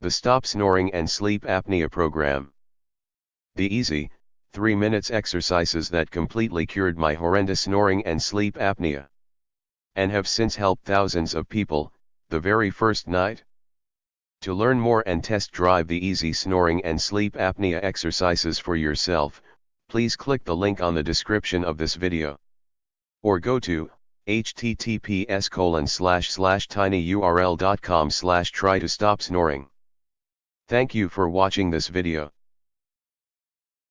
The Stop Snoring and Sleep Apnea Program. The easy, 3 minutes exercises that completely cured my horrendous snoring and sleep apnea. And have since helped thousands of people, the very first night. To learn more and test drive the easy snoring and sleep apnea exercises for yourself, please click the link on the description of this video. Or go to https://tinyurl.com/try to stop snoring. Thank you for watching this video.